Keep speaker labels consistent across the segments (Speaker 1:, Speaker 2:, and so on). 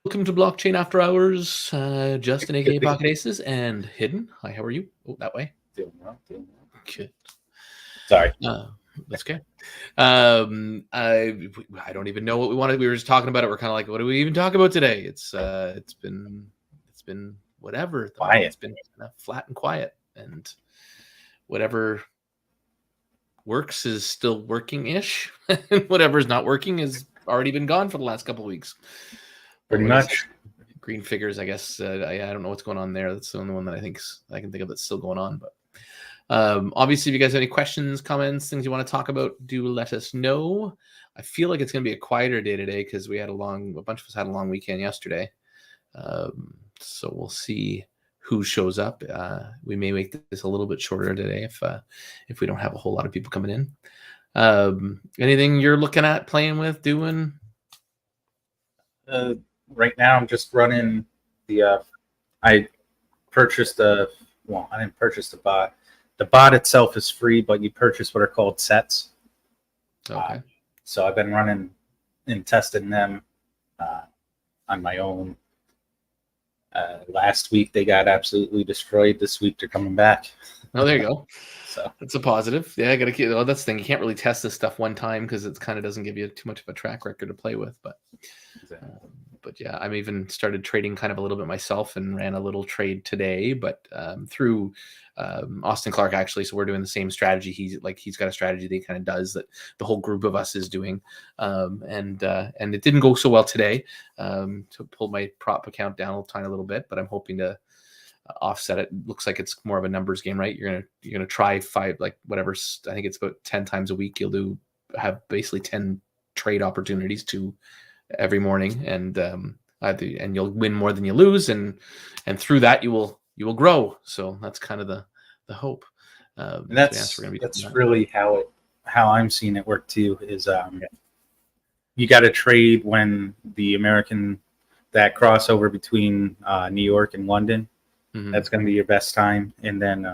Speaker 1: Welcome to Blockchain After Hours. Justin, aka Pocket Aces, and Hidden. Hi, how are you? Oh, that way.
Speaker 2: Doing well.
Speaker 1: Good.
Speaker 2: Sorry.
Speaker 1: That's okay. I don't even know what we wanted. We were just talking about it. We're kind of like, what do we even talk about today? It's been whatever.
Speaker 2: Quiet.
Speaker 1: It's been kind of flat and quiet, and whatever works is still working-ish. Whatever's not working has already been gone for the last couple of weeks.
Speaker 2: Pretty much.
Speaker 1: Green figures, I guess. I don't know what's going on there. That's the only one that I can think of that's still going on. But obviously, if you guys have any questions, comments, things you want to talk about, do let us know. I feel like it's going to be a quieter day today because we had a bunch of us had a long weekend yesterday. So we'll see who shows up. We may make this a little bit shorter today if we don't have a whole lot of people coming in. Anything you're looking at, playing with, doing?
Speaker 2: Right now, I'm just running the. I purchased I didn't purchase the bot. The bot itself is free, but you purchase what are called sets.
Speaker 1: Okay.
Speaker 2: So I've been running and testing them on my own. Last week they got absolutely destroyed. This week they're coming back.
Speaker 1: Oh, there you go.
Speaker 2: So
Speaker 1: that's a positive. Yeah, I gotta keep. Well, that's the thing. You can't really test this stuff one time because it kind of doesn't give you too much of a track record to play with. But yeah, I'm even started trading kind of a little bit myself and ran a little trade today, but through Austin Clark actually. So we're doing the same strategy. He's got a strategy that he kind of does that the whole group of us is doing, and it didn't go so well today. To pull my prop account down a tiny little bit, but I'm hoping to offset it. Looks like it's more of a numbers game, right? You're gonna try 5, like whatever. I think it's about 10 times a week. You'll have basically 10 trade opportunities to every morning, and you'll win more than you lose, and through that you will grow. So that's kind of the hope.
Speaker 2: And that's really how I'm seeing it work too. Is you got to trade when that crossover between New York and London. Mm-hmm. That's going to be your best time, and then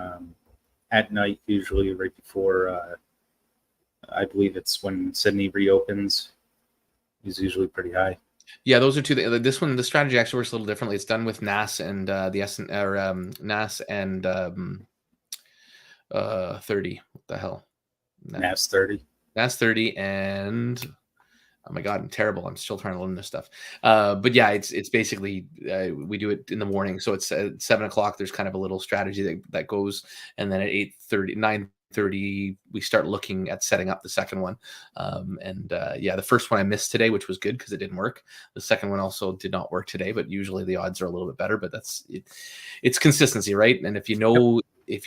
Speaker 2: at night, usually right before, I believe it's when Sydney reopens, is usually pretty high.
Speaker 1: Yeah, those are two. This one, the strategy actually works a little differently. It's done with NAS and NAS and 30. What the hell?
Speaker 2: NAS 30.
Speaker 1: NAS 30 and oh my god, I'm terrible. I'm still trying to learn this stuff. But yeah, it's basically we do it in the morning. So it's at 7 o'clock. There's kind of a little strategy that goes, and then at 8:30, 9:30, we start looking at setting up the second one. The first one I missed today, which was good because it didn't work. The second one also did not work today, but usually the odds are a little bit better. But it's consistency, right? And if you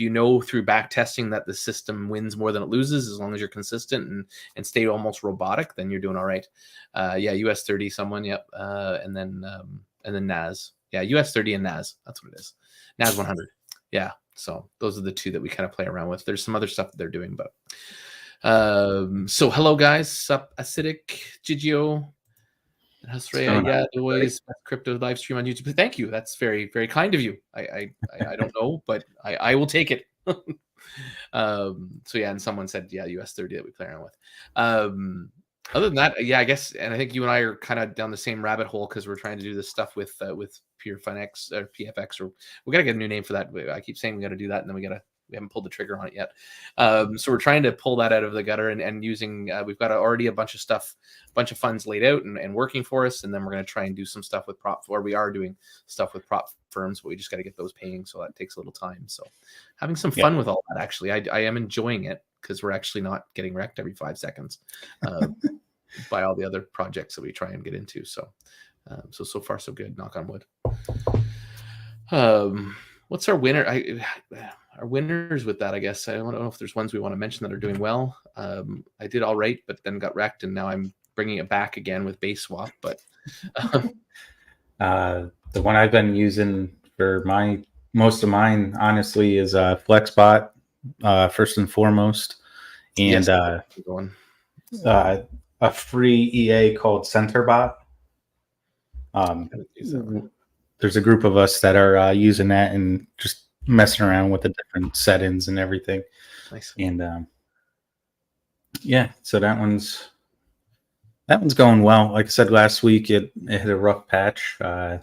Speaker 1: know through back testing that the system wins more than it loses, as long as you're consistent and stay almost robotic, then you're doing all right. US 30, someone, yep. And then NAS. Yeah, US 30 and NAS. That's what it is. NAS 100. Yeah. So those are the two that we kind of play around with. There's some other stuff that they're doing, but so hello guys, sup Acidic, Gigio, Hasreya, yeah, always crypto live stream on YouTube. Thank you. That's very, very kind of you. I don't know, but I will take it. So yeah, and someone said, yeah, US 30 that we play around with. Other than that, yeah, I guess, and I think you and I are kind of down the same rabbit hole because we're trying to do this stuff with PureFunX or PFX, or we got to get a new name for that. I keep saying we got to do that, and then we haven't pulled the trigger on it yet. So we're trying to pull that out of the gutter and using, we've got already a bunch of funds laid out and working for us. And then we're going to try and do some stuff with we are doing stuff with prop firms, but we just got to get those paying. So that takes a little time. So having some fun with all that, actually, I am enjoying it because we're actually not getting wrecked every 5 seconds by all the other projects that we try and get into. So far so good, knock on wood. What's our winner? Our winners with that, I guess. I don't know if there's ones we want to mention that are doing well. I did all right, but then got wrecked, and now I'm bringing it back again with base swap. But
Speaker 2: the one I've been using for most of mine, honestly, is FlexBot, first and foremost, and
Speaker 1: yes,
Speaker 2: a free EA called CenterBot. There's a group of us that are using that and just messing around with the different settings and everything.
Speaker 1: Nice.
Speaker 2: And so that one's That one's going well. Like I said last week, it hit a rough patch. I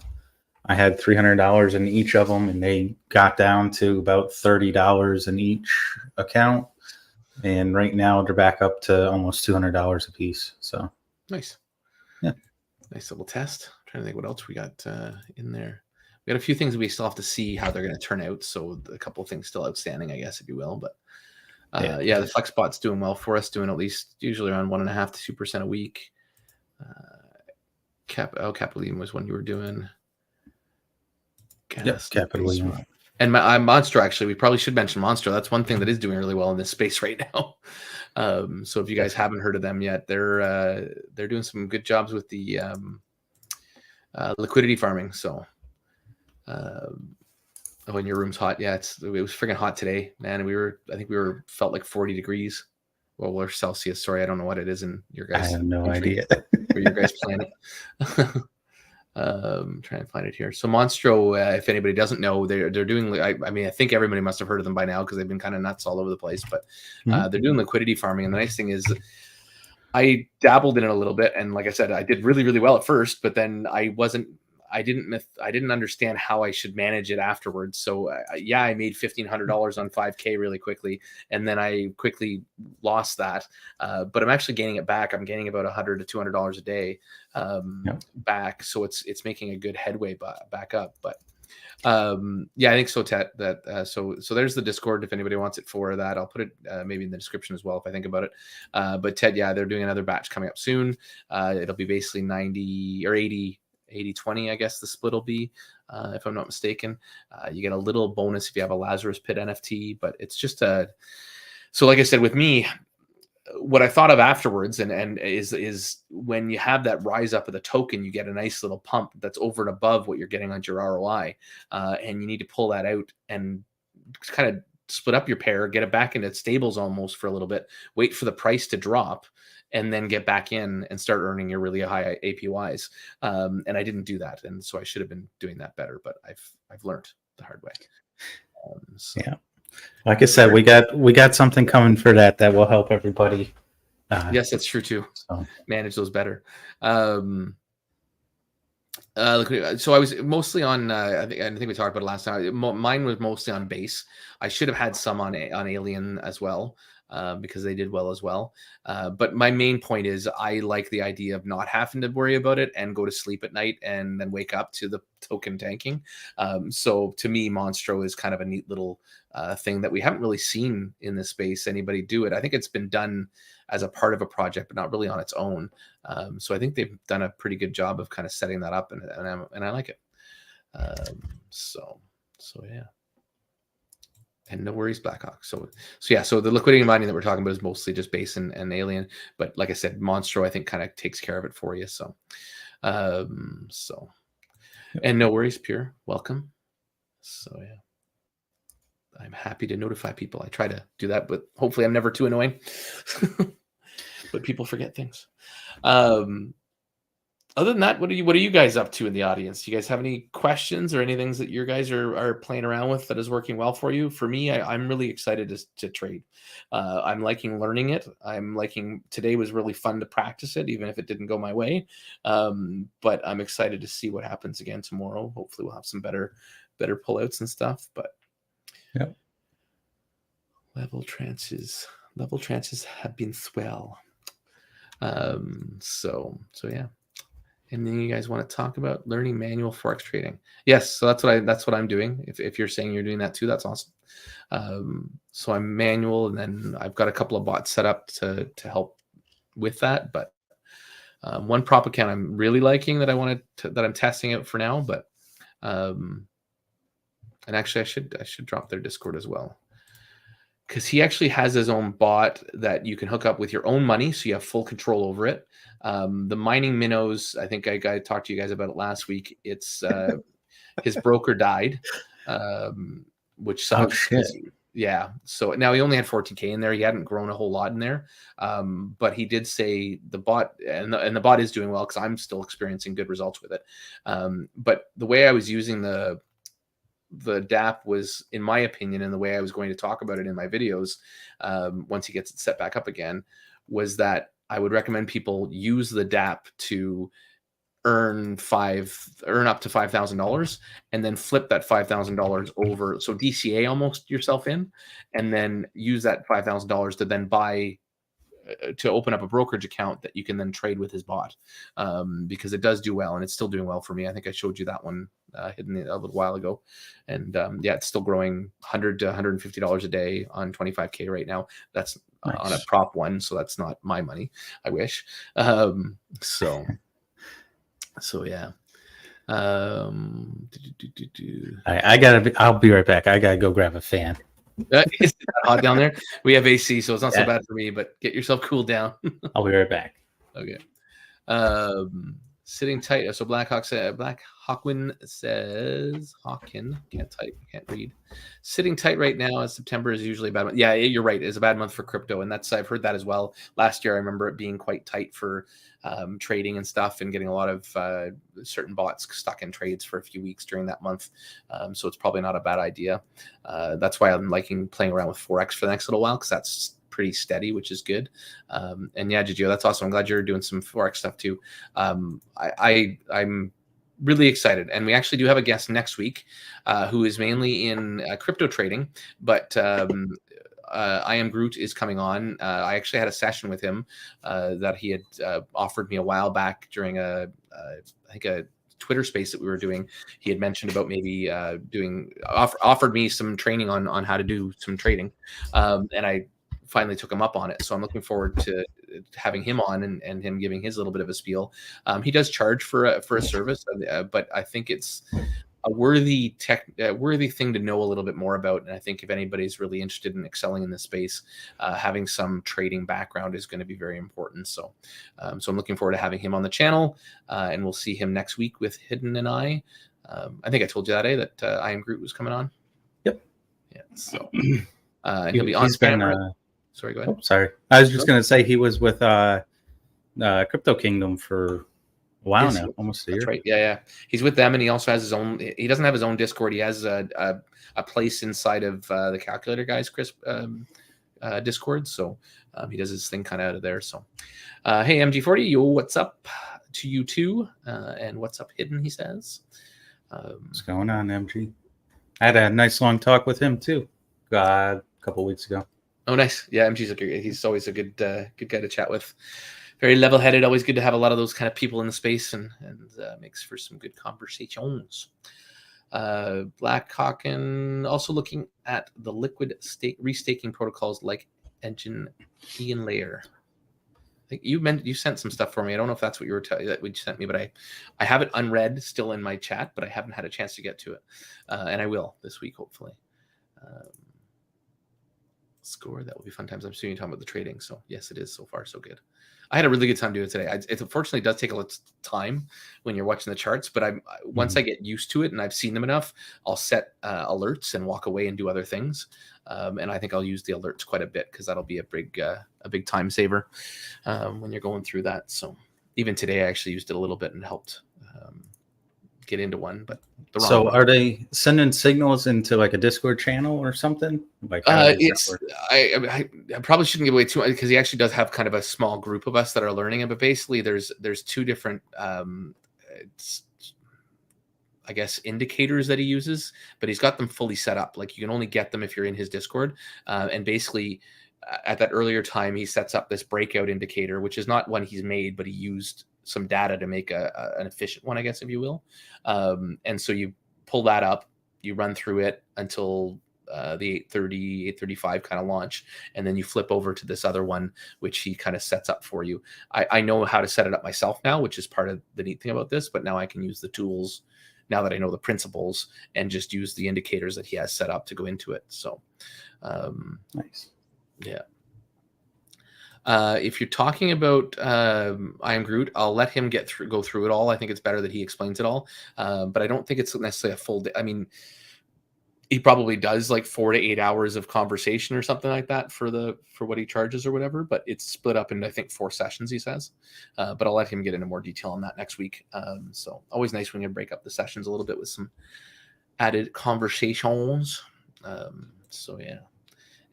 Speaker 2: had $300 in each of them, and they got down to about $30 in each account. And right now, they're back up to almost $200 a piece. So
Speaker 1: nice.
Speaker 2: Yeah,
Speaker 1: nice little test. I'm trying to think what else we got in there. We got a few things we still have to see how they're going to turn out. So a couple of things still outstanding, I guess, if you will. But yeah, the FlexBot's doing well for us, doing at least usually around 1.5 to 2% a week. Capital was one you were doing.
Speaker 2: Yes, Capital.
Speaker 1: And my Monstro, actually, we probably should mention Monstro. That's one thing that is doing really well in this space right now. So if you guys haven't heard of them yet, they're doing some good jobs with the liquidity farming. So when your room's hot, yeah, it was freaking hot today, man. I think we felt like 40 degrees. Well, we're Celsius. Sorry, I don't know what it is in your guys.
Speaker 2: I have no idea.
Speaker 1: Where your guys' planet. Trying to find it here. So Monstro, if anybody doesn't know, they're doing. I mean, I think everybody must have heard of them by now because they've been kind of nuts all over the place. But they're doing liquidity farming, and the nice thing is, I dabbled in it a little bit, and like I said, I did really, really well at first. But then I didn't understand how I should manage it afterwards. So yeah, I made $1,500 on 5K really quickly, and then I quickly lost that. But I'm actually gaining it back. I'm gaining about $100 to $200 a day back. So it's making a good headway back up. But yeah, I think so. Ted, so there's the Discord if anybody wants it for that. I'll put it maybe in the description as well if I think about it. But Ted, yeah, they're doing another batch coming up soon. It'll be basically 90 or 80-20, I guess the split will be, if I'm not mistaken. You get a little bonus if you have a Lazarus Pit NFT, but it's just so like I said, with me, what I thought of afterwards and is when you have that rise up of the token, you get a nice little pump that's over and above what you're getting on your ROI. And you need to pull that out and kind of split up your pair, get it back into stables almost for a little bit, wait for the price to drop, and then get back in and start earning your really high APYs. And I didn't do that. And so I should have been doing that better, but I've learned the hard way.
Speaker 2: So. Yeah. Like I said, we got something coming for that will help everybody.
Speaker 1: Yes, that's true too. So. Manage those better. So I was mostly on. I think we talked about it last time. Mine was mostly on base. I should have had some on Alien as well. Because they did well as well. But my main point is I like the idea of not having to worry about it and go to sleep at night and then wake up to the token tanking. So to me, Monstro is kind of a neat little thing that we haven't really seen in this space anybody do it. I think it's been done as a part of a project, but not really on its own. So I think they've done a pretty good job of kind of setting that up, and I like it. So yeah. And no worries, Blackhawk. So yeah. So the liquidity mining that we're talking about is mostly just base and alien. But like I said, Monstro I think kind of takes care of it for you. So, and no worries, Pure. Welcome. So yeah, I'm happy to notify people. I try to do that, but hopefully I'm never too annoying. But people forget things. Other than that, what are you guys up to in the audience? Do you guys have any questions or any things that you guys are playing around with that is working well for you? For me, I'm really excited to trade. I'm liking learning it. I'm liking today was really fun to practice it, even if it didn't go my way. But I'm excited to see what happens again tomorrow. Hopefully, we'll have some better pullouts and stuff. But
Speaker 2: yeah,
Speaker 1: level trances have been swell. So yeah. And then you guys want to talk about learning manual forex trading? Yes, so that's what I'm doing. If you're saying you're doing that too, that's awesome. So I'm manual, and then I've got a couple of bots set up to help with that. But one prop account I'm really liking that that I'm testing out for now. But and actually, I should drop their Discord as well, because he actually has his own bot that you can hook up with your own money, so you have full control over it. The mining minnows, I think I talked to you guys about it last week. It's his broker died, which sucks.
Speaker 2: Oh, shit.
Speaker 1: Yeah. So now he only had 14K in there. He hadn't grown a whole lot in there. But he did say the bot, and the bot is doing well because I'm still experiencing good results with it. But the way I was using the DApp was, in my opinion, and the way I was going to talk about it in my videos, once he gets it set back up again, was that I would recommend people use the DApp to earn up to $5,000 and then flip that $5,000 over. So DCA almost yourself in, and then use that $5,000 to then buy to open up a brokerage account that you can then trade with his bot, because it does do well, and it's still doing well for me. I think I showed you that one hidden a little while ago, and yeah, it's still growing $100 to $150 a day on 25K right now. That's nice. On a prop one, so that's not my money. I wish. So yeah.
Speaker 2: I'll be right back. I gotta go grab a fan.
Speaker 1: It's hot down there. We have AC, so it's not so bad for me, but get yourself cooled down.
Speaker 2: I'll be right back.
Speaker 1: Okay. Sitting tight. So Black Hawkwin says, Hawkin, can't read. Sitting tight right now as September is usually a bad month. Yeah, you're right. It's a bad month for crypto. And I've heard that as well. Last year, I remember it being quite tight for trading and stuff, and getting a lot of certain bots stuck in trades for a few weeks during that month. So it's probably not a bad idea. That's why I'm liking playing around with Forex for the next little while, because that's pretty steady, which is good. And yeah, Gigio, that's awesome. I'm glad you're doing some Forex stuff too. I'm really excited, and we actually do have a guest next week who is mainly in crypto trading, but I Am Groot is coming on. I actually had a session with him that he had offered me a while back during I think a Twitter space that we were doing. He had mentioned about maybe offered me some training on how to do some trading, and I finally took him up on it. So I'm looking forward to having him on and him giving his little bit of a spiel. He does charge for a service, but I think it's a worthy thing to know a little bit more about. And I think if anybody's really interested in excelling in this space, having some trading background is going to be very important. So I'm looking forward to having him on the channel, and we'll see him next week with Hidden and I. I think I told you that day that I Am Groot was coming on.
Speaker 2: Yep.
Speaker 1: Yeah. So and he'll be on camera. Sorry, go ahead.
Speaker 2: Oh, sorry. I was just going to say he was with Crypto Kingdom for a while now, almost a year.
Speaker 1: That's right. Yeah. He's with them, and he also has his own. He doesn't have his own Discord. He has a place inside of the Calculator Guys Discord. So he does his thing kind of out of there. So hey, MG40, yo, what's up to you too? And what's up, Hidden? He says.
Speaker 2: What's going on, MG? I had a nice long talk with him too, a couple weeks ago.
Speaker 1: Oh, nice. Yeah, he's always a good guy to chat with. Very level-headed. Always good to have a lot of those kind of people in the space, and makes for some good conversations. Black Hawken also looking at the liquid restaking protocols like Engine and Layer. I think you sent some stuff for me. I don't know if that's what you were that you sent me, but I have it unread still in my chat, but I haven't had a chance to get to it, and I will this week hopefully. Score, that will be fun times. I'm assuming you're talking about the trading, so yes, it is. So far so good. I had a really good time doing it today. It unfortunately does take a lot of time when you're watching the charts, but once I get used to it and I've seen them enough, I'll set alerts and walk away and do other things, and I think I'll use the alerts quite a bit, because that'll be a big time saver when you're going through that. So even today I actually used it a little bit and helped get into one, but
Speaker 2: so are they sending signals into like a Discord channel or something? Like
Speaker 1: I probably shouldn't give away too much, because he actually does have kind of a small group of us that are learning it. But basically, there's two different I guess indicators that he uses, but he's got them fully set up. Like you can only get them if you're in his Discord, and basically at that earlier time he sets up this breakout indicator, which is not one he's made, but he used some data to make an efficient one, I guess, if you will. And so you pull that up, you run through it until the 8:30, 8:35 kind of launch, and then you flip over to this other one, which he kind of sets up for you. I know how to set it up myself now, which is part of the neat thing about this, but now I can use the tools now that I know the principles and just use the indicators that he has set up to go into it. So
Speaker 2: nice.
Speaker 1: Yeah. If you're talking about I Am Groot, I'll let him go through it all. I think it's better that he explains it all. But I don't think it's necessarily a full day. I mean, he probably does like 4 to 8 hours of conversation or something like that for what he charges or whatever. But it's split up into, I think, 4 sessions, he says. But I'll let him get into more detail on that next week. So always nice when you break up the sessions a little bit with some added conversations. So yeah,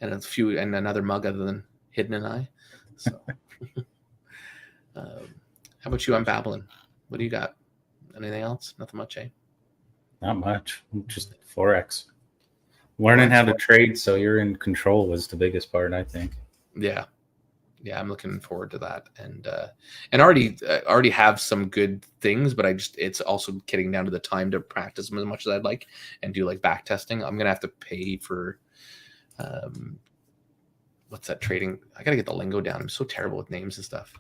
Speaker 1: and another mug other than Hidden and I. So How about you? I'm babbling. What do you got? Anything else? Nothing much, eh?
Speaker 2: Not much. Just Forex. Learning how to trade so you're in control was the biggest part, I think.
Speaker 1: Yeah. Yeah, I'm looking forward to that, and already have some good things, but it's also getting down to the time to practice them as much as I'd like and do like back testing. I'm gonna have to pay for what's that trading? I gotta get the lingo down. I'm so terrible with names and stuff.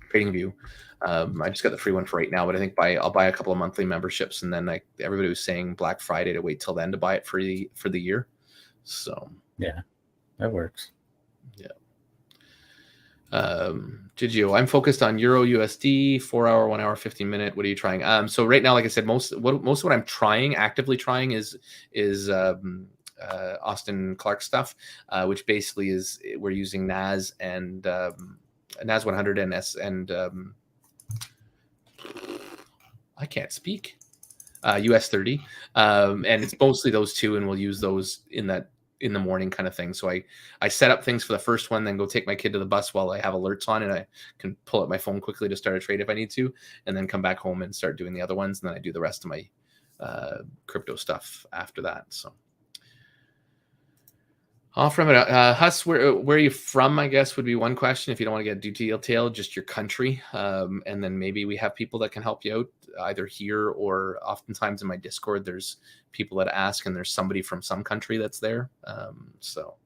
Speaker 1: Trading View. I just got the free one for right now, but I think I'll buy a couple of monthly memberships, and then everybody was saying Black Friday to wait till then to buy it for the year. So
Speaker 2: yeah, that works.
Speaker 1: Yeah. Gigio, I'm focused on Euro USD, 4 hour, 1 hour, 15 minute. What are you trying? So right now, like I said, most of what I'm actively trying is Austin Clark stuff, which basically is we're using NAS and NAS 100 and I can't speak US 30, and it's mostly those two, and we'll use those in the morning kind of thing. So I set up things for the first one, then go take my kid to the bus while I have alerts on, and I can pull up my phone quickly to start a trade if I need to, and then come back home and start doing the other ones, and then I do the rest of my crypto stuff after that. So off from it, Huss, where are you from? I guess would be one question. If you don't want to get detailed, just your country, and then maybe we have people that can help you out either here or oftentimes in my Discord. There's people that ask, and there's somebody from some country that's there. So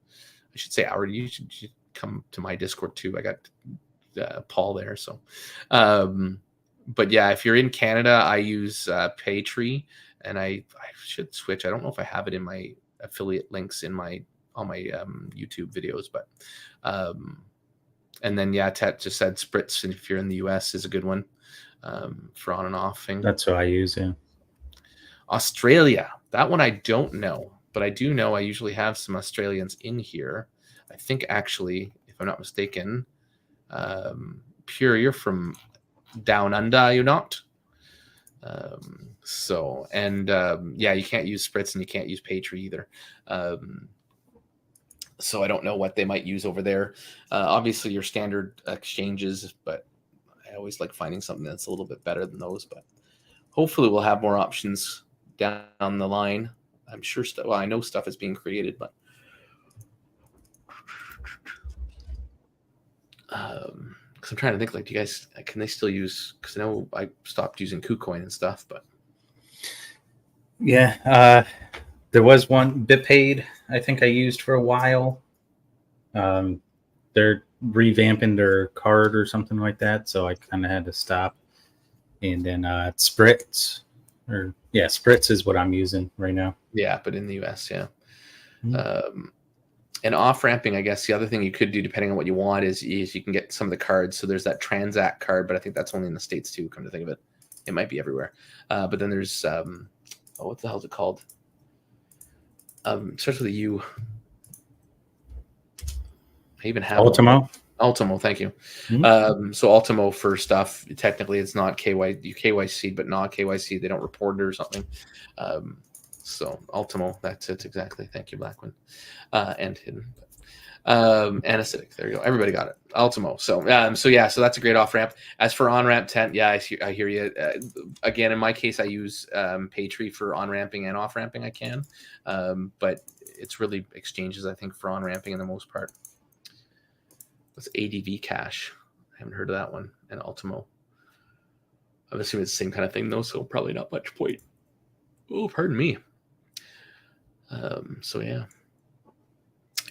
Speaker 1: I should say, Howard, you should come to my Discord too. I got Paul there. So, but yeah, if you're in Canada, I use Paytree, and I should switch. I don't know if I have it in my affiliate links on my YouTube videos, but and then Tet just said Spritz, and if you're in the US, is a good one for on and offing.
Speaker 2: That's what I use. Yeah.
Speaker 1: Australia, that one I don't know, but I do know I usually have some Australians in here. I think actually, if I'm not mistaken, Pure, you're from down under, you're not? So, and yeah, you can't use Spritz and you can't use Paytree either. So I don't know what they might use over there. Obviously, your standard exchanges, but I always like finding something that's a little bit better than those. But hopefully, we'll have more options down the line. I'm sure. Well, I know stuff is being created, but because I'm trying to think, like, do you guys can they still use? Because I know I stopped using Kucoin and stuff, but
Speaker 2: yeah. There was one BitPaid I think I used for a while. They're revamping their card or something like that, so I kind of had to stop. And then Spritz, Spritz is what I'm using right now.
Speaker 1: Yeah, but in the US, yeah. Mm-hmm. And off ramping, I guess the other thing you could do, depending on what you want, is you can get some of the cards. So there's that Transact card, but I think that's only in the States too. Come to think of it, it might be everywhere. But then there's what the hell is it called? It starts with a U. I even have
Speaker 2: Ultimo.
Speaker 1: Ultimo, thank you. Mm-hmm. So Ultimo for stuff, technically it's not KYC, but not KYC. They don't report it or something. So Ultimo, that's it exactly. Thank you, Blackman. And hidden. And acidic. There you go. Everybody got it. Ultimo. So so that's a great off ramp. As for on ramp tent, yeah, I hear you. Again, in my case, I use Paytree for on ramping and off ramping. I can, but it's really exchanges, I think, for on ramping in the most part. What's ADV Cash? I haven't heard of that one. And Ultimo. I'm assuming it's the same kind of thing though, so probably not much point. Oh, pardon me. So yeah.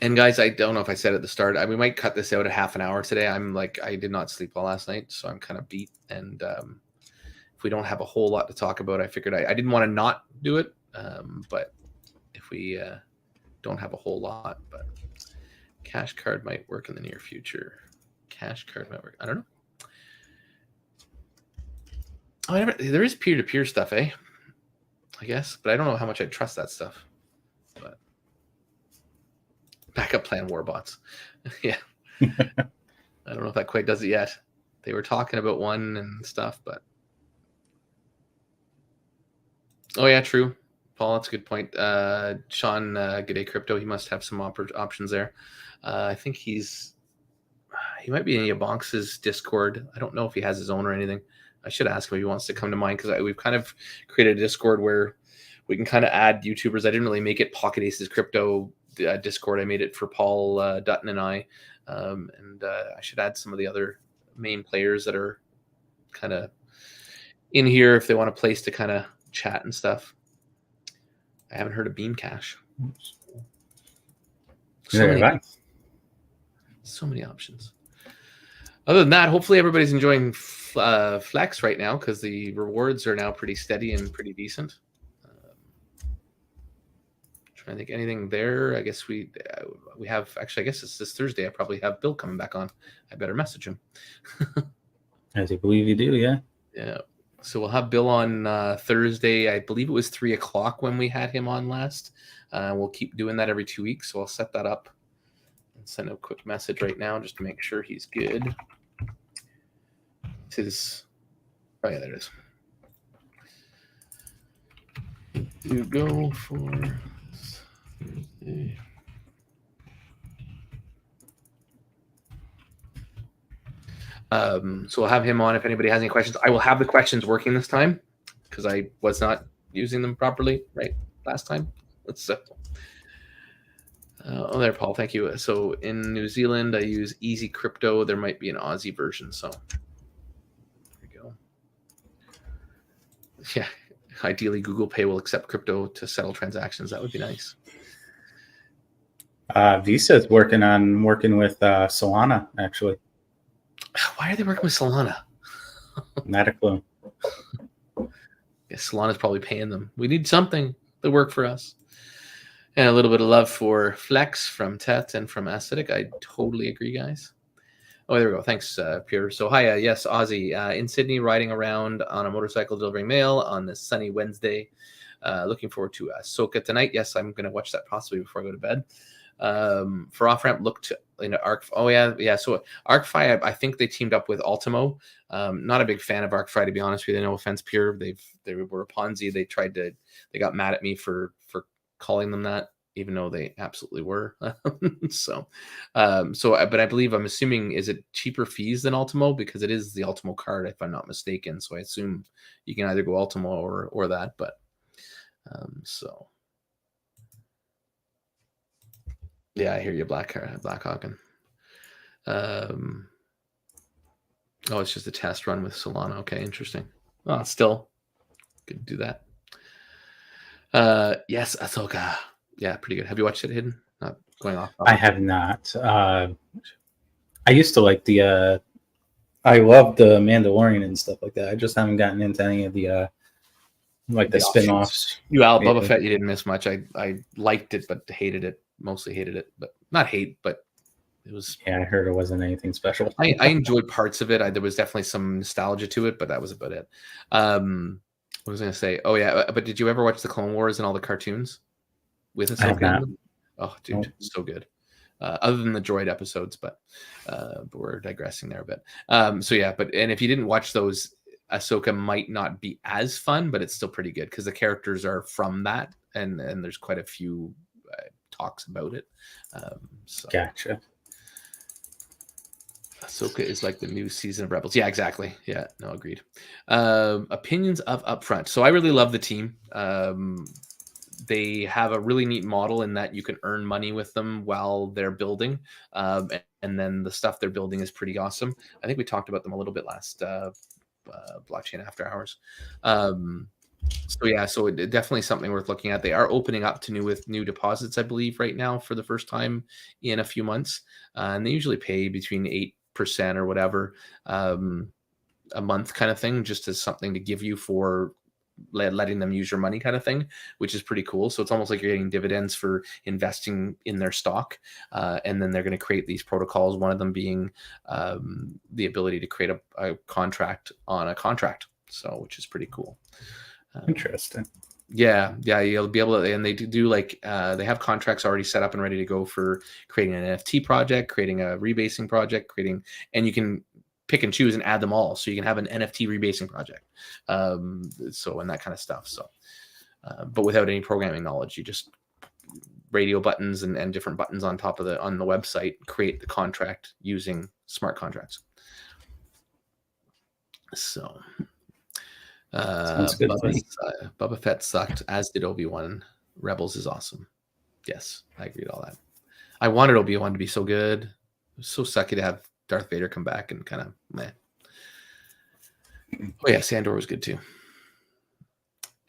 Speaker 1: And guys, I don't know if I said at the start, we might cut this out at half an hour today. I did not sleep well last night, so I'm kind of beat. And if we don't have a whole lot to talk about, I figured I didn't want to not do it. But if we don't have a whole lot, but Cash Card might work in the near future. Cash Card might work. I don't know. Oh, there is peer-to-peer stuff, eh? I guess, but I don't know how much I trust that stuff. But backup plan warbots. Yeah. I don't know if that quite does it yet. They were talking about one and stuff, but oh yeah, true. Paul, that's a good point. Sean, G'day Crypto, he must have some options there. I think he's he might be in Yabonx's Discord. I don't know if he has his own or anything. I should ask him if he wants to come to mine, because we've kind of created a Discord where we can kind of add YouTubers. I didn't really make it Pocket Aces Crypto Discord. I made it for Paul Dutton and I. I should add some of the other main players that are kind of in here if they want a place to kind of chat and stuff. I haven't heard of Beam Cash. So many options. Other than that, hopefully everybody's enjoying Flex right now, because the rewards are now pretty steady and pretty decent. Trying to think anything there. I guess we have, actually, I guess it's this Thursday. I probably have Bill coming back on. I better message him.
Speaker 2: As I believe you do, yeah.
Speaker 1: Yeah. So we'll have Bill on Thursday. I believe it was 3 o'clock when we had him on last. We'll keep doing that every 2 weeks. So I'll set that up and send a quick message right now just to make sure he's good. This is, oh yeah, there it is. You go for Thursday. So we'll have him on if anybody has any questions. I will have the questions working this time, because I was not using them properly last time. Oh, there, Paul. Thank you. So in New Zealand, I use Easy Crypto. There might be an Aussie version. So there we go. Yeah. Ideally, Google Pay will accept crypto to settle transactions. That would be nice.
Speaker 2: Visa is working with Solana, actually.
Speaker 1: Why are they working with Solana?
Speaker 2: Not a clue.
Speaker 1: Yeah, Solana's probably paying them. We need something to work for us. And a little bit of love for Flex from Tet and from Acidic. I totally agree, guys. Oh, there we go. Thanks, Pierre. So hi, yes, Ozzy in Sydney, riding around on a motorcycle delivering mail on this sunny Wednesday. Looking forward to Ahsoka tonight. Yes, I'm going to watch that possibly before I go to bed. For off-ramp, look to Arc. Oh yeah. So ArcFi, I think they teamed up with Ultimo. Not a big fan of ArcFi, to be honest with you. No offense, Pierre. They were a Ponzi. They got mad at me for calling them that, even though they absolutely were. But I believe, I'm assuming, is it cheaper fees than Ultimo, because it is the Ultimo card, if I'm not mistaken. So I assume you can either go Ultimo or that. But yeah, I hear you, Black Hawken. It's just a test run with Solana. Okay, interesting. Oh, still could do that. Yes, Ahsoka. Yeah, pretty good. Have you watched it, Hidden? Not going off.
Speaker 2: I have not. I used to like the. I loved the Mandalorian and stuff like that. I just haven't gotten into any of the the spin-offs.
Speaker 1: Boba Fett, you didn't miss much. I liked it, but hated it. Mostly hated it, but not hate, but it was.
Speaker 2: Yeah, I heard it wasn't anything special.
Speaker 1: I enjoyed parts of it. There was definitely some nostalgia to it, but that was about it. What was I going to say? Oh yeah, but did you ever watch the Clone Wars and all the cartoons with Ahsoka? Oh, dude, so good. Other than the droid episodes, but we're digressing there a bit. And if you didn't watch those, Ahsoka might not be as fun, but it's still pretty good, because the characters are from that, and there's quite a few talks about it.
Speaker 2: Gotcha.
Speaker 1: Ahsoka is like the new season of Rebels. Yeah, exactly. Yeah, no, agreed. Opinions of Upfront. So I really love the team. They have a really neat model in that you can earn money with them while they're building. And then the stuff they're building is pretty awesome. I think we talked about them a little bit last Blockchain After Hours. So it definitely something worth looking at. They are opening up to new deposits, I believe, right now for the first time in a few months. And they usually pay between 8% or whatever a month kind of thing, just as something to give you for letting them use your money kind of thing, which is pretty cool. So it's almost like you're getting dividends for investing in their stock. And then they're going to create these protocols, one of them being the ability to create a contract on a contract. So, which is pretty cool.
Speaker 2: Interesting.
Speaker 1: Yeah, you'll be able to, and they do they have contracts already set up and ready to go for creating an NFT project, creating a rebasing project, and you can pick and choose and add them all. So you can have an NFT rebasing project. And that kind of stuff. So, but without any programming knowledge, you just radio buttons and different buttons on top of on the website create the contract using smart contracts. So Boba Fett sucked, as did Obi-Wan. Rebels is awesome. Yes, I agree with all that. I wanted Obi-Wan to be so good. It was so sucky to have Darth Vader come back and kind of meh. Oh yeah, Sandor was good too.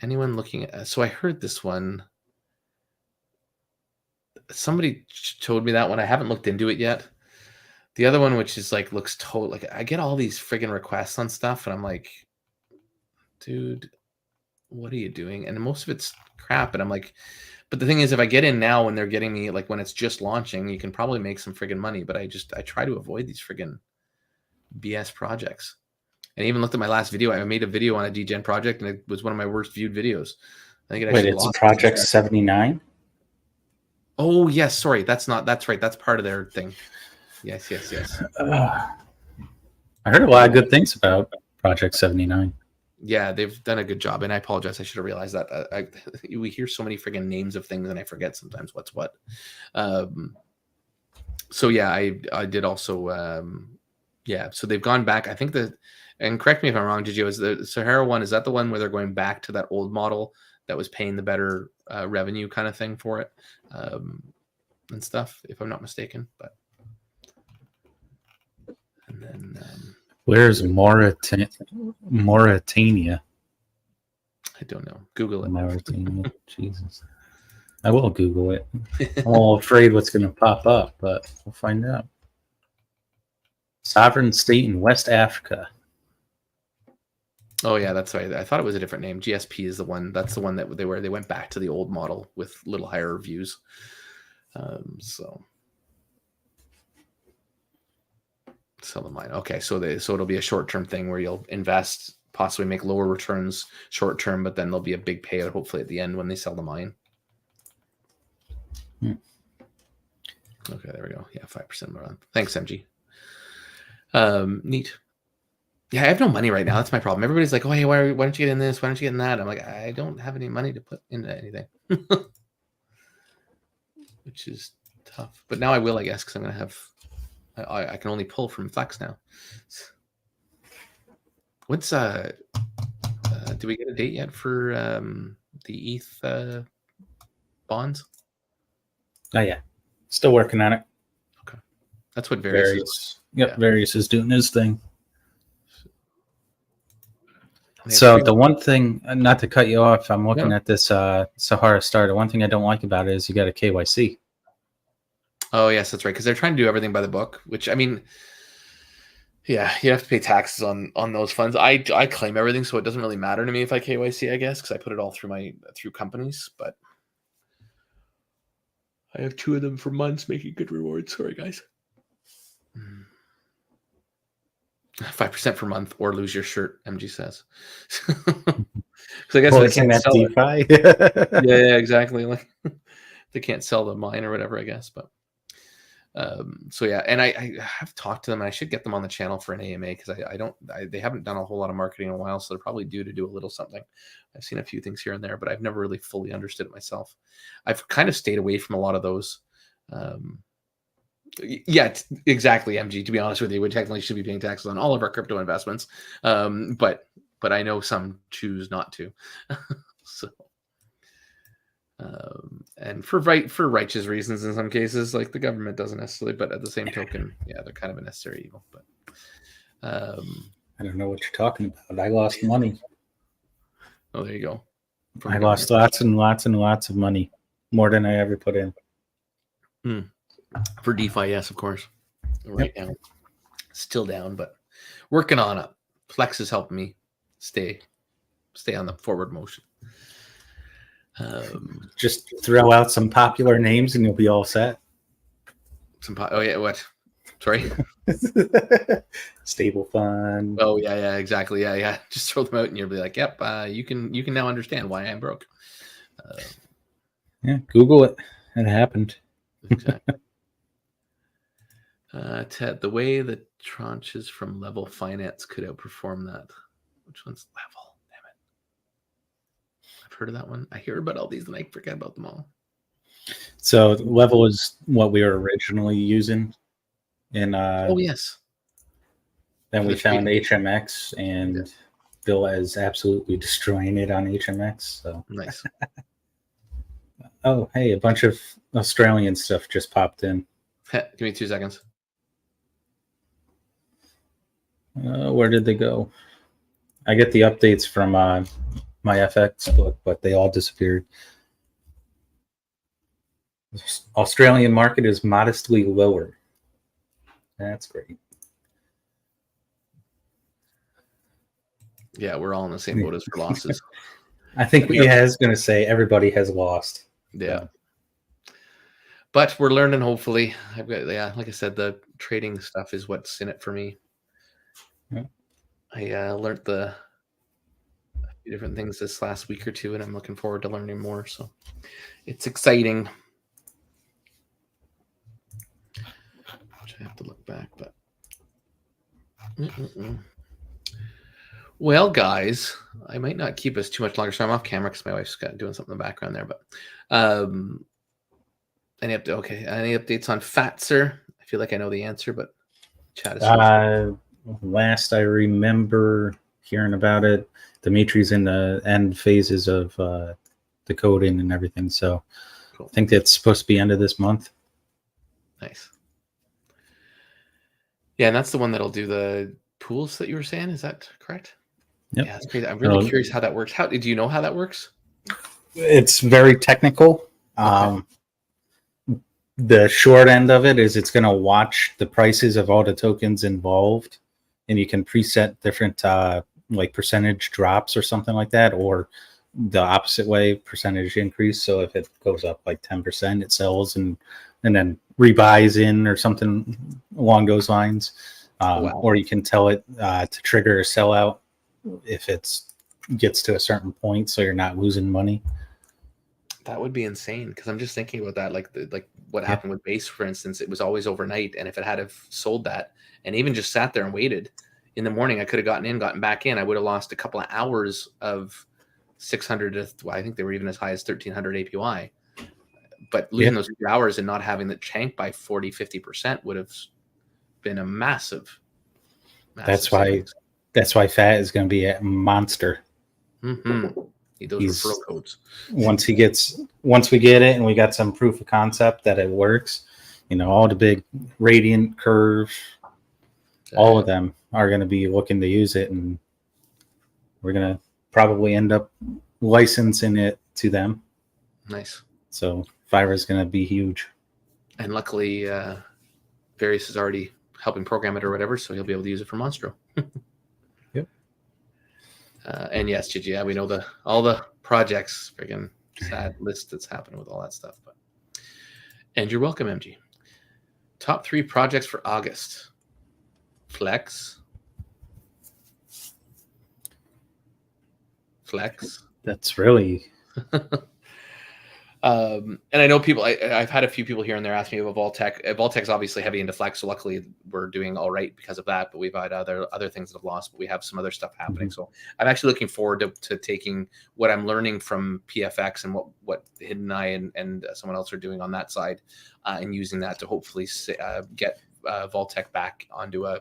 Speaker 1: Anyone looking at? So I heard this one. Somebody told me that one. I haven't looked into it yet. The other one, which is like looks total, like I get all these friggin' requests on stuff, and I'm like, dude, what are you doing? And most of it's crap. And I'm like, but the thing is, if I get in now when they're getting me, like when it's just launching, you can probably make some friggin' money. But I try to avoid these friggin' BS projects. And I even looked at my last video. I made a video on a degen project, and it was one of my worst viewed videos. I think it actually
Speaker 2: it's Project 79.
Speaker 1: Oh yes, sorry, that's right. That's part of their thing. Yes.
Speaker 2: I heard a lot of good things about Project 79.
Speaker 1: Yeah, they've done a good job, and I apologize. I should have realized that. We hear so many friggin' names of things, and I forget sometimes what's what. So yeah, I did also. So they've gone back. I think and correct me if I'm wrong, Gigi, is the Sahara one, is that the one where they're going back to that old model that was paying the better revenue kind of thing for it and stuff, if I'm not mistaken? But and then
Speaker 2: where's Mauritania?
Speaker 1: I don't know. Google it.
Speaker 2: Mauritania. Jesus. I will Google it. I'm all afraid what's going to pop up, but we'll find out. Sovereign state in West Africa.
Speaker 1: Oh yeah, that's right. I thought it was a different name. GSP is the one. That's the one that they went back to the old model with little higher views. So sell the mine. Okay, so it'll be a short-term thing where you'll invest, possibly make lower returns short-term, but then there'll be a big payout hopefully at the end when they sell the mine. Okay, there we go. Yeah, 5% more. Thanks, MG. Neat. Yeah, I have no money right now. That's my problem. Everybody's like, "Oh, hey, why don't you get in this? Why don't you get in that?" I'm like, I don't have any money to put into anything, which is tough. But now I will, I guess, because I'm gonna have. I can only pull from Flex now. What's do we get a date yet for the ETH
Speaker 2: bonds? Oh yeah, still working on it.
Speaker 1: Okay, that's what Various is.
Speaker 2: Yep, yeah. Various is doing his thing. So the one thing, not to cut you off, I'm looking at this Sahara Star. The one thing I don't like about it is you got a KYC.
Speaker 1: Oh yes, that's right. Because they're trying to do everything by the book. Which I mean, yeah, you have to pay taxes on those funds. I claim everything, so it doesn't really matter to me if I KYC, I guess, because I put it all through companies. But I have 2 of them for months making good rewards. Sorry, guys. 5% per month, or lose your shirt. MG says. Because I guess they can't sell DeFi. yeah, exactly. Like they can't sell the mine or whatever, I guess. But so yeah, and I have talked to them, and I should get them on the channel for an AMA because they haven't done a whole lot of marketing in a while, so they're probably due to do a little something. I've seen a few things here and there, but I've never really fully understood it myself. I've kind of stayed away from a lot of those. Yeah, exactly, MG. To be honest with you, we technically should be paying taxes on all of our crypto investments, but I know some choose not to. So, and for righteous reasons in some cases, like the government doesn't necessarily, but at the same token, yeah, they're kind of a necessary evil. But
Speaker 2: I don't know what you're talking about. I lost money.
Speaker 1: Oh, there you go.
Speaker 2: I lost lots and lots and lots of money, more than I ever put in.
Speaker 1: For DeFi, yes, of course. Right now, still down, but working on it. Flex is helping me stay on the forward motion.
Speaker 2: Just throw out some popular names and you'll be all set.
Speaker 1: Oh yeah, what? Sorry.
Speaker 2: Stable fund.
Speaker 1: Oh yeah, exactly. Yeah. Just throw them out and you'll be like, "Yep, you can now understand why I'm broke."
Speaker 2: Yeah, Google it. It happened.
Speaker 1: Exactly. Ted, the way the tranches from Level Finance could outperform that. Which one's Level? Damn it. I've heard of that one. I hear about all these and I forget about them all.
Speaker 2: So the level is what we were originally using, and
Speaker 1: Oh yes.
Speaker 2: then
Speaker 1: For
Speaker 2: we
Speaker 1: the
Speaker 2: found
Speaker 1: trading.
Speaker 2: HMX, and Bill is absolutely destroying it on HMX. So
Speaker 1: Nice.
Speaker 2: oh, hey, a bunch of Australian stuff just popped in.
Speaker 1: Give me 2 seconds.
Speaker 2: Where did they go? I get the updates from my FX book, but they all disappeared. Australian market is modestly lower. That's great.
Speaker 1: Yeah, we're all in the same boat as for losses.
Speaker 2: I think I was going to say everybody has lost.
Speaker 1: Yeah. So. But we're learning, hopefully. I've got, like I said, the trading stuff is what's in it for me. Yeah. I learned a few different things this last week or two, and I'm looking forward to learning more. So it's exciting. I have to look back, but well, guys, I might not keep us too much longer. So I'm off camera because my wife's doing something in the background there. But any updates on FlexIRA? I feel like I know the answer, but chat is
Speaker 2: last I remember hearing about it, Dimitri's in the end phases of the coding and everything. So cool. I think that's supposed to be end of this month.
Speaker 1: Nice. Yeah, and that's the one that'll do the pools that you were saying. Is that correct?
Speaker 2: Yep.
Speaker 1: Yeah, that's crazy. I'm really curious how that works. How did you know how that works?
Speaker 2: It's very technical. Okay. The short end of it is it's going to watch the prices of all the tokens involved, and you can preset different like percentage drops or something like that, or the opposite way, percentage increase. So if it goes up like 10%, it sells and then rebuys in or something along those lines. Wow. Or you can tell it to trigger a sellout if it gets to a certain point, so you're not losing money.
Speaker 1: That would be insane, because I'm just thinking about that, like what happened with base, for instance. It was always overnight, and if it had have sold that and even just sat there and waited, in the morning I could have gotten back in. I would have lost a couple of hours of 600 to, I think they were even as high as 1300 APY. But losing those 2 hours and not having the tank by 40-50% would have been a massive
Speaker 2: that's savings. That's why Fat is going to be a monster.
Speaker 1: Mm-hmm. Those referral codes.
Speaker 2: Once we get it and we got some proof of concept that it works, all the big Radiant Curve, all of them are going to be looking to use it, and we're going to probably end up licensing it to them.
Speaker 1: Nice.
Speaker 2: So FlexIRA is going to be huge.
Speaker 1: And luckily, Various is already helping program it or whatever, so he'll be able to use it for Monstro.
Speaker 2: Yep.
Speaker 1: And yes, Gigi, we know all the projects, friggin' sad list that's happening with all that stuff. And you're welcome, MG. Top 3 projects for August. Flex.
Speaker 2: That's really
Speaker 1: and I know people. I've had a few people here and there ask me about Vaultec. Vaultec's obviously heavy into Flex, so luckily we're doing all right because of that. But we've had other things that have lost, but we have some other stuff happening. Mm-hmm. So I'm actually looking forward to taking what I'm learning from PFX and what Hidden and I and someone else are doing on that side, and using that to hopefully get Vaultec back onto a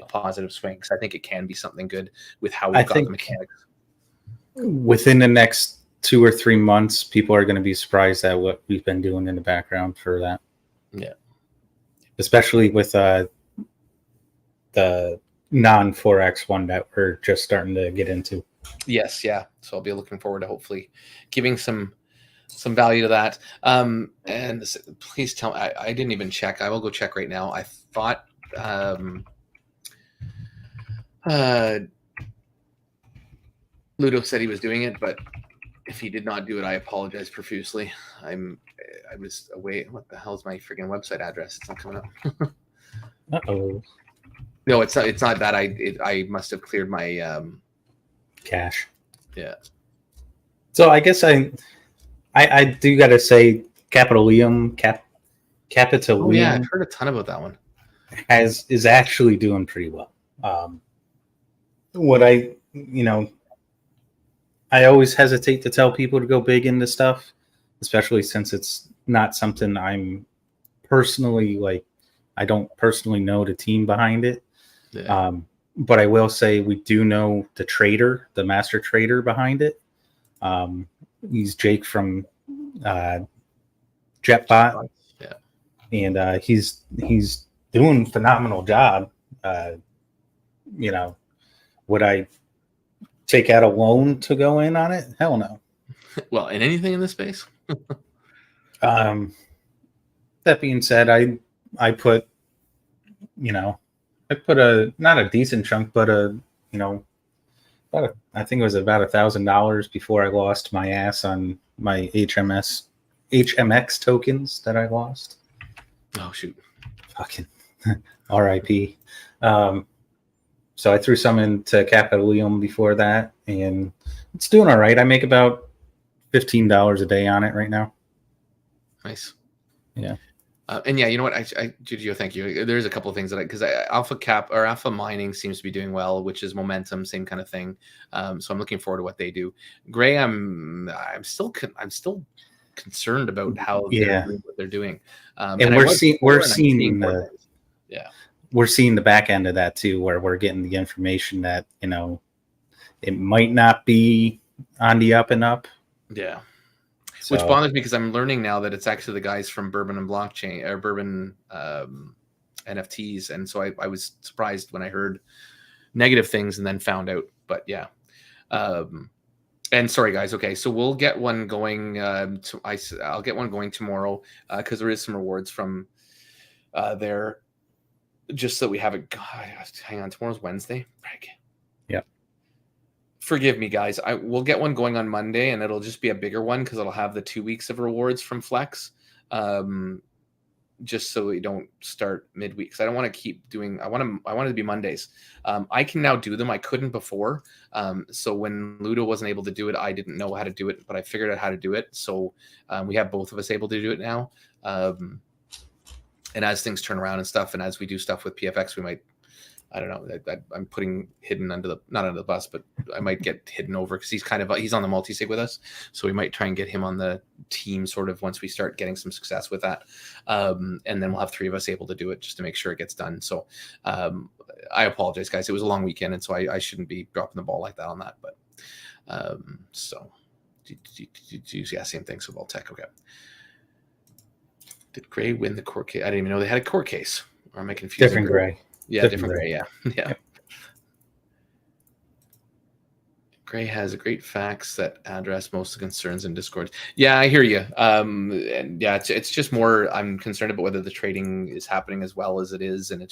Speaker 1: positive swing. Because I think it can be something good with how we've got the mechanics.
Speaker 2: Within the next 2 or 3 months, people are going to be surprised at what we've been doing in the background for that.
Speaker 1: Yeah.
Speaker 2: Especially with the non-4X one that we're just starting to get into.
Speaker 1: Yes, yeah. So I'll be looking forward to hopefully giving some value to that. And please tell me, I didn't even check. I will go check right now. I thought Ludo said he was doing it, but if he did not do it, I apologize profusely. I was away. What the hell is my freaking website address? It's not coming up.
Speaker 2: Uh-oh.
Speaker 1: No, it's not that. I must have cleared my
Speaker 2: cache.
Speaker 1: Yeah.
Speaker 2: So I guess I do got to say Capitolium.
Speaker 1: Oh yeah, I've heard a ton about that one.
Speaker 2: Is actually doing pretty well. What I always hesitate to tell people to go big into stuff, especially since it's not something I'm personally like. I don't personally know the team behind it.
Speaker 1: Yeah.
Speaker 2: But I will say we do know the trader, the master trader behind it. He's Jake from JetBot.
Speaker 1: Yeah.
Speaker 2: And he's doing a phenomenal job. You know, would I take out a loan to go in on it? Hell no.
Speaker 1: Well, in anything in this space.
Speaker 2: That being said, I put, I put a not a decent chunk, but I think it was about $1,000 before I lost my ass on my HMX tokens that I lost.
Speaker 1: Oh shoot!
Speaker 2: Fucking RIP. So I threw some into Capitalium before that, and it's doing all right. I make about $15 a day on it right now.
Speaker 1: Nice.
Speaker 2: Yeah. And
Speaker 1: yeah, you know what? Gio, thank you. There's a couple of things that because Alpha Mining seems to be doing well, which is momentum, same kind of thing. So I'm looking forward to what they do. Gray, I'm still concerned about how they're doing.
Speaker 2: And we're seeing the back end of that too, where we're getting the information that it might not be on the up and up.
Speaker 1: Yeah. So, which bothers me because I'm learning now that it's actually the guys from Bourbon and Blockchain or Bourbon NFTs. And so I was surprised when I heard negative things and then found out. But yeah. And sorry, guys. Okay. So we'll get one going. I'll get one going tomorrow because there is some rewards from there just so we have it. God, hang on. Tomorrow's Wednesday.
Speaker 2: Yeah.
Speaker 1: Forgive me, guys. We'll get one going on Monday, and it'll just be a bigger one because it'll have the 2 weeks of rewards from Flex, just so we don't start midweek. Because I don't want to keep doing. I want it to be Mondays. I can now do them. I couldn't before. So when Ludo wasn't able to do it, I didn't know how to do it, but I figured out how to do it. So we have both of us able to do it now. And as things turn around and stuff, and as we do stuff with PFX, we might. I don't know. I'm putting hidden not under the bus, but I might get hidden over because he's on the multi-sig with us. So we might try and get him on the team sort of once we start getting some success with that. And then we'll have 3 of us able to do it just to make sure it gets done. So I apologize, guys. It was a long weekend. And so I shouldn't be dropping the ball like that on that. But so yeah, same thing. So Vault-Tec. Okay. Did Gray win the court case? I didn't even know they had a court case. Or am I confused?
Speaker 2: Different Gray.
Speaker 1: Yeah, different Gray. Yeah. Yep. Gray has a great facts that address most of the concerns in Discord. Yeah, I hear you. And yeah, it's just more. I'm concerned about whether the trading is happening as well as it is, and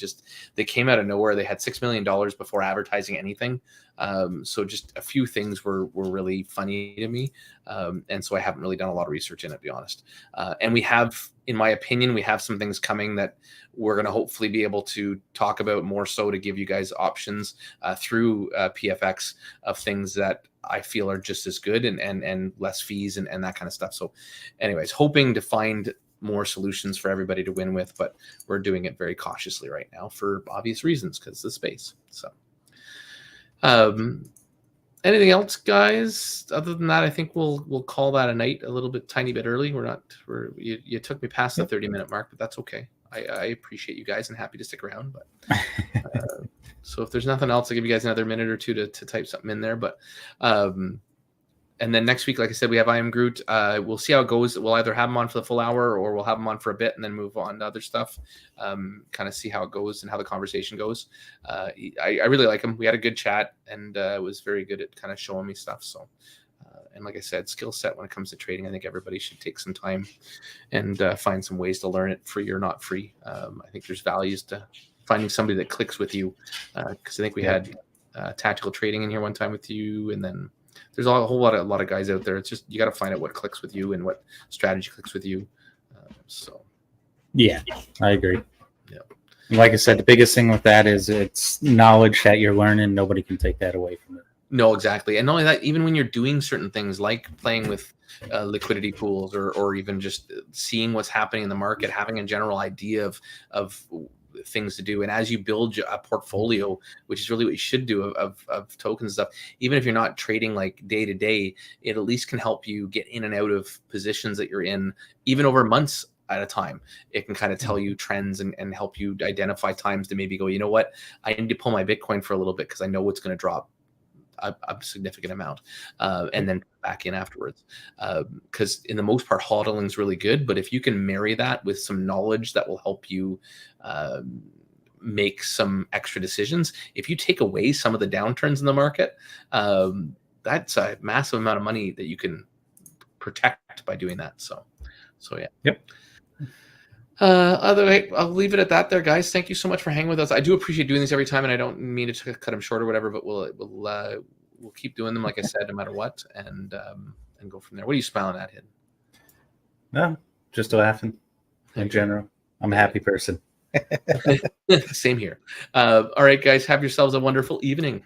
Speaker 1: they came out of nowhere. They had $6 million before advertising anything. So just a few things were really funny to me, and so I haven't really done a lot of research in it, to be honest. And we have, in my opinion, we have some things coming that we're going to hopefully be able to talk about more so to give you guys options through PFX of things that I feel are just as good and less fees and that kind of stuff. So anyways, hoping to find more solutions for everybody to win with, but we're doing it very cautiously right now for obvious reasons because the space. So anything else, guys? Other than that, I think we'll call that a night tiny bit early. You took me past the 30-minute mark, but that's okay. I appreciate you guys and happy to stick around. But so if there's nothing else, I'll give you guys another minute or two to type something in there. But and then next week, like I said, we have I Am Groot. We'll see how it goes. We'll either have him on for the full hour or we'll have him on for a bit and then move on to other stuff. Kind of see how it goes and how the conversation goes. I really like him. We had a good chat and it was very good at kind of showing me stuff. So, and like I said, skill set when it comes to trading, I think everybody should take some time and find some ways to learn it free or not free. I think there's values to finding somebody that clicks with you. Because I think we had tactical trading in here one time with you, and then there's a whole lot of guys out there. It's just you got to find out what clicks with you and what strategy clicks with you. So, yeah,
Speaker 2: I agree.
Speaker 1: Yeah,
Speaker 2: like I said, the biggest thing with that is it's knowledge that you're learning. Nobody can take that away from it.
Speaker 1: No, exactly. And not only that, even when you're doing certain things like playing with liquidity pools or even just seeing what's happening in the market, having a general idea of things to do. And as you build a portfolio, which is really what you should do of tokens and stuff, even if you're not trading like day to day, it at least can help you get in and out of positions that you're in, even over months at a time. It can kind of tell you trends and help you identify times to maybe go, you know what, I need to pull my Bitcoin for a little bit because I know it's going to drop a significant amount, and then back in afterwards. Because in the most part, hodling is really good, but if you can marry that with some knowledge that will help you make some extra decisions, if you take away some of the downturns in the market, that's a massive amount of money that you can protect by doing that. So yeah.
Speaker 2: Yep.
Speaker 1: Other way, I'll leave it at that there, guys. Thank you so much for hanging with us. I do appreciate doing these every time, and I don't mean to cut them short or whatever, but we'll keep doing them, like I said, no matter what, and go from there. What are you smiling at, Hidden?
Speaker 2: No, just laughing in general. I'm a happy person.
Speaker 1: Same here. All right, guys, have yourselves a wonderful evening.